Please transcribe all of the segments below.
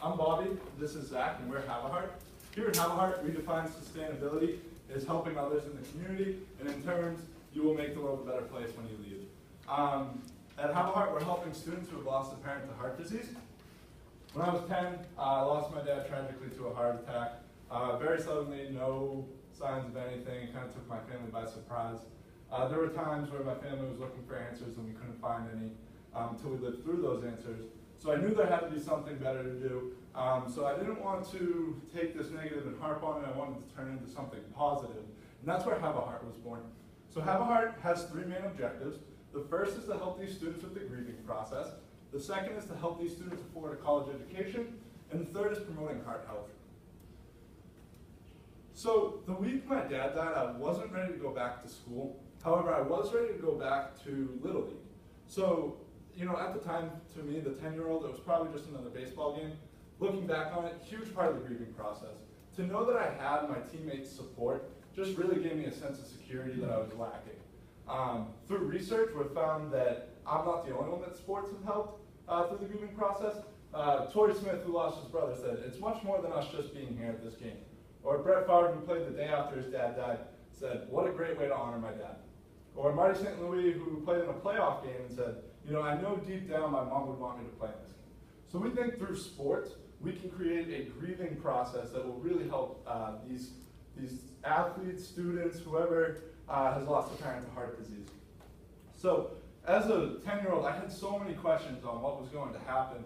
I'm Bobby, this is Zach, and we're Have a Heart. Here at Have a Heart, we define sustainability as helping others in the community, and in turn, you will make the world a better place when you leave. At Have a Heart, we're helping students who have lost a parent to heart disease. When I was 10, I lost my dad tragically to a heart attack. Very suddenly, no signs of anything. It kind of took my family by surprise. There were times where my family was looking for answers and we couldn't find any until we lived through those answers. So I knew there had to be something better to do. So I didn't want to take this negative and harp on it. I wanted to turn it into something positive. And that's where Have a Heart was born. So Have a Heart has three main objectives. The first is to help these students with the grieving process. The second is to help these students afford a college education. And the third is promoting heart health. So the week my dad died, I wasn't ready to go back to school. However, I was ready to go back to Little League. So, you know, at the time, to me, the 10-year-old, it was probably just another baseball game. Looking back on it, huge part of the grieving process. To know that I had my teammates' support just really gave me a sense of security that I was lacking. Through research, we found that I'm not the only one that sports have helped through the grieving process. Torrey Smith, who lost his brother, said, "It's much more than us just being here at this game." Or Brett Favre, who played the day after his dad died, said, "What a great way to honor my dad." Or Marty St. Louis, who played in a playoff game and said, "You know, I know deep down my mom would want me to play in this game." So we think through sports, we can create a grieving process that will really help these athletes, students, whoever has lost a parent to heart disease. So as a 10-year-old, I had so many questions on what was going to happen.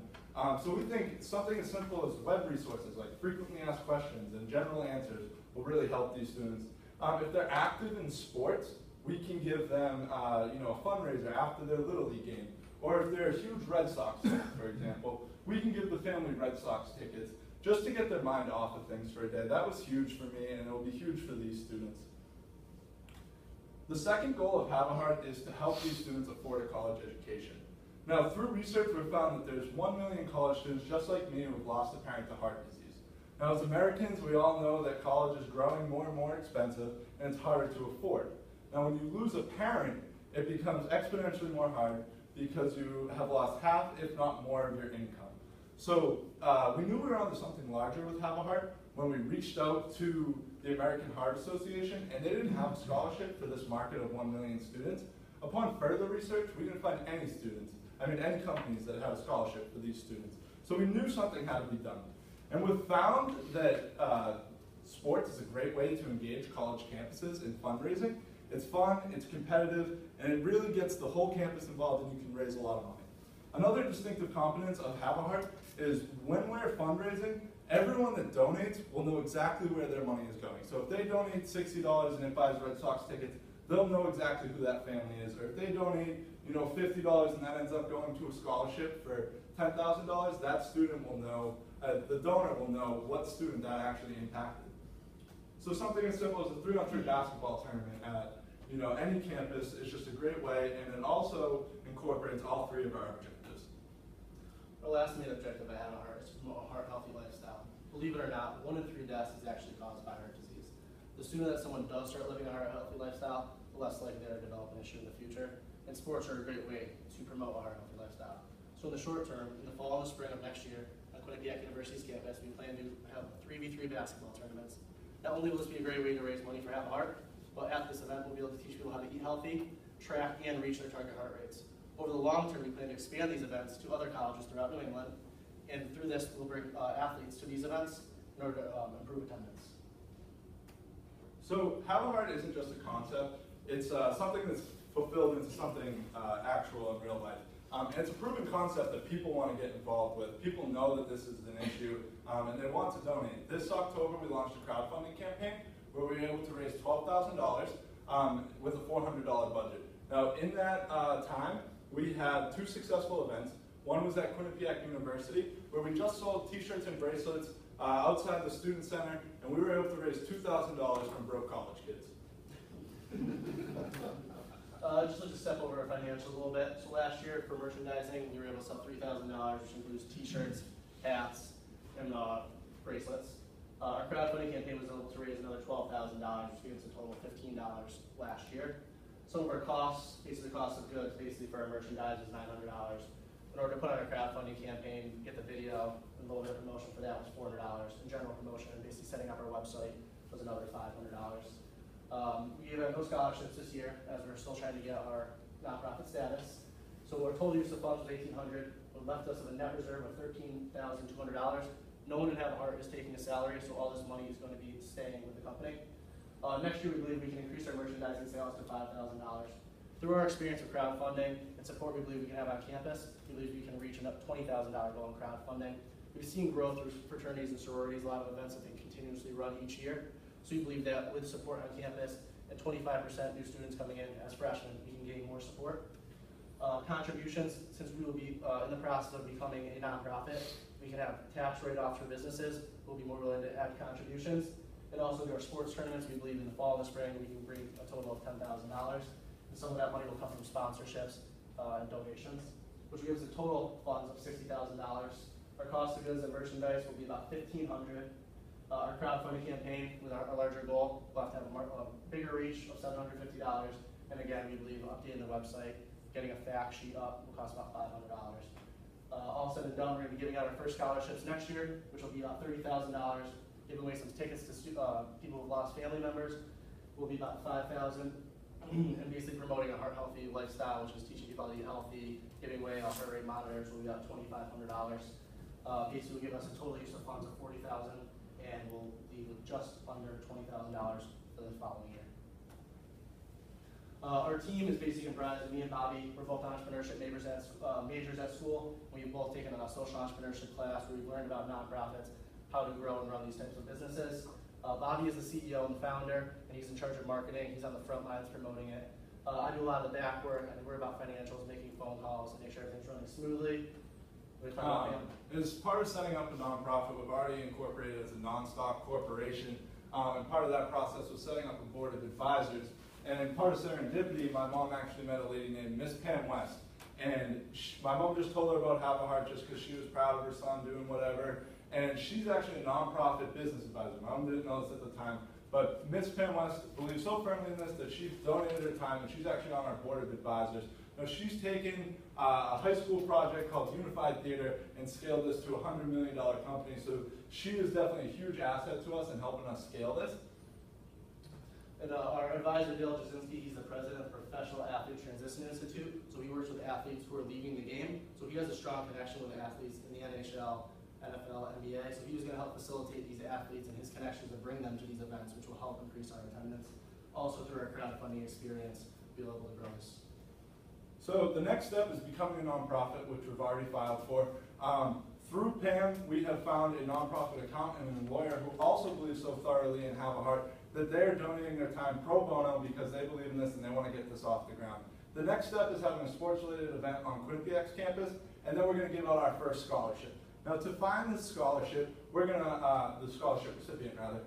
So we think something as simple as web resources like frequently asked questions and general answers will really help these students. If they're active in sports, we can give them you know, a fundraiser after their Little League game. Or if they're a huge Red Sox fan, for example, we can give the family Red Sox tickets just to get their mind off of things for a day. That was huge for me, and it will be huge for these students. The second goal of Have a Heart is to help these students afford a college education. Now, through research, we've found that there's 1 million college students just like me who have lost a parent to heart disease. Now, as Americans, we all know that college is growing more and more expensive, and it's harder to afford. Now, when you lose a parent, it becomes exponentially more hard because you have lost half, if not more, of your income. So we knew we were onto something larger with Have a Heart when we reached out to the American Heart Association, and they didn't have a scholarship for this market of 1 million students. Upon further research, we didn't find any companies that had a scholarship for these students. So we knew something had to be done. And we've found that sports is a great way to engage college campuses in fundraising. It's fun, it's competitive, and it really gets the whole campus involved, and you can raise a lot of money. Another distinctive competence of Have a Heart is when we're fundraising, everyone that donates will know exactly where their money is going. So if they donate $60 and it buys Red Sox tickets, they'll know exactly who that family is. Or if they donate, you know, $50 and that ends up going to a scholarship for $10,000, that student will know, the donor will know what student that actually impacted. So something as simple as a 300 basketball tournament at, you know, any campus is just a great way, and it also incorporates all three of our objectives. Our last main objective at Have a Heart is to promote a heart-healthy lifestyle. Believe it or not, 1 in 3 deaths is actually caused by heart disease. The sooner that someone does start living a heart-healthy lifestyle, the less likely they are to develop an issue in the future. And sports are a great way to promote a heart-healthy lifestyle. So in the short term, in the fall and the spring of next year, on Quinnipiac University's campus, we plan to have 3v3 basketball tournaments. Not only will this be a great way to raise money for Have a Heart, but at this event, we'll be able to teach people how to eat healthy, track, and reach their target heart rates. Over the long term, we plan to expand these events to other colleges throughout New England, and through this, we'll bring athletes to these events in order to improve attendance. So Have a Heart isn't just a concept, it's something that's fulfilled into something actual in real life. And it's a proven concept that people want to get involved with. People know that this is an issue, and they want to donate. This October, we launched a crowdfunding campaign where we were able to raise $12,000 with a $400 budget. Now, in that time, we had 2 successful events. One was at Quinnipiac University, where we just sold t-shirts and bracelets outside the student center, and we were able to raise $2,000 from broke college kids. Just like to step over our financials a little bit. So last year for merchandising, we were able to sell $3,000, which includes t-shirts, hats, and bracelets. Our crowdfunding campaign was able to raise another $12,000, which gave us a total of $15 last year. Some of our costs, basically the cost of goods, basically for our merchandise is $900. In order to put on our crowdfunding campaign, get the video, and load bit of promotion for that was $400, and general promotion and basically setting up our website was another $500. We gave out no scholarships this year as we're still trying to get our nonprofit status. So our total use of funds was $1,800. What left us with a net reserve of $13,200. No one in Have a Heart is taking a salary, so all this money is going to be staying with the company. Next year, we believe we can increase our merchandising sales to $5,000. Through our experience with crowdfunding and support we believe we can have on campus, we believe we can reach a $20,000 goal in crowdfunding. We've seen growth through fraternities and sororities, a lot of events that they continuously run each year. So we believe that with support on campus and 25% new students coming in as freshmen, we can gain more support. Contributions, since we will be in the process of becoming a nonprofit, we can have tax write-offs for businesses. We'll be more willing to add contributions. And also to our sports tournaments, we believe in the fall and the spring we can bring a total of $10,000. And some of that money will come from sponsorships and donations, which gives a total funds of $60,000. Our cost of goods and merchandise will be about $1,500. Our crowdfunding campaign with our larger goal will have to have a bigger reach of $750. And again, we believe updating the website, getting a fact sheet up will cost about $500. All said and done, we're going to be giving out our first scholarships next year, which will be about $30,000. Giving away some tickets to people who've lost family members will be about $5,000. And basically promoting a heart healthy lifestyle, which is teaching people how to eat healthy, giving away heart rate monitors will be about $2,500. Basically will give us a total use of funds of $40,000, and we'll be just under $20,000 for the following year. Our team is basically comprised of me and Bobby. We're both entrepreneurship majors at school. We've both taken a social entrepreneurship class where we've learned about nonprofits, how to grow and run these types of businesses. Bobby is the CEO and the founder, and he's in charge of marketing. He's on the front lines promoting it. I do a lot of the back work. I worry about financials, making phone calls, and make sure everything's running smoothly. As part of setting up a nonprofit, we've already incorporated as a non-stock corporation, and part of that process was setting up a board of advisors. And part of serendipity, my mom actually met a lady named Miss Pam West. And my mom just told her about Have a Heart just because she was proud of her son doing whatever. And she's actually a nonprofit business advisor. My mom didn't know this at the time. But Miss Pam West believes so firmly in this that she's donated her time, and she's actually on our board of advisors. Now she's taken a high school project called Unified Theater and scaled this to a $100 million company. So she is definitely a huge asset to us in helping us scale this. And our advisor, Dale Jasinski, he's the president of the Professional Athlete Transition Institute. So he works with athletes who are leaving the game. So he has a strong connection with athletes in the NHL, NFL, NBA. So he was going to help facilitate these athletes and his connections and bring them to these events, which will help increase our attendance. Also through our crowdfunding experience, we'll be able to grow this. So the next step is becoming a nonprofit, which we've already filed for. Through Pam, we have found a nonprofit accountant and a lawyer who also believe so thoroughly in Have a Heart that they're donating their time pro bono because they believe in this and they want to get this off the ground. The next step is having a sports-related event on Quinnipiac's campus, and then we're going to give out our first scholarship. Now, to find this scholarship, we're going to, the scholarship recipient rather,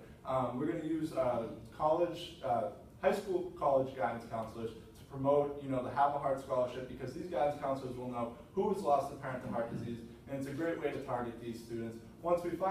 we're going to use high school college guidance counselors to promote, the Have a Heart scholarship, because these guidance counselors will know who has lost a parent to heart disease, and it's a great way to target these students. Once we find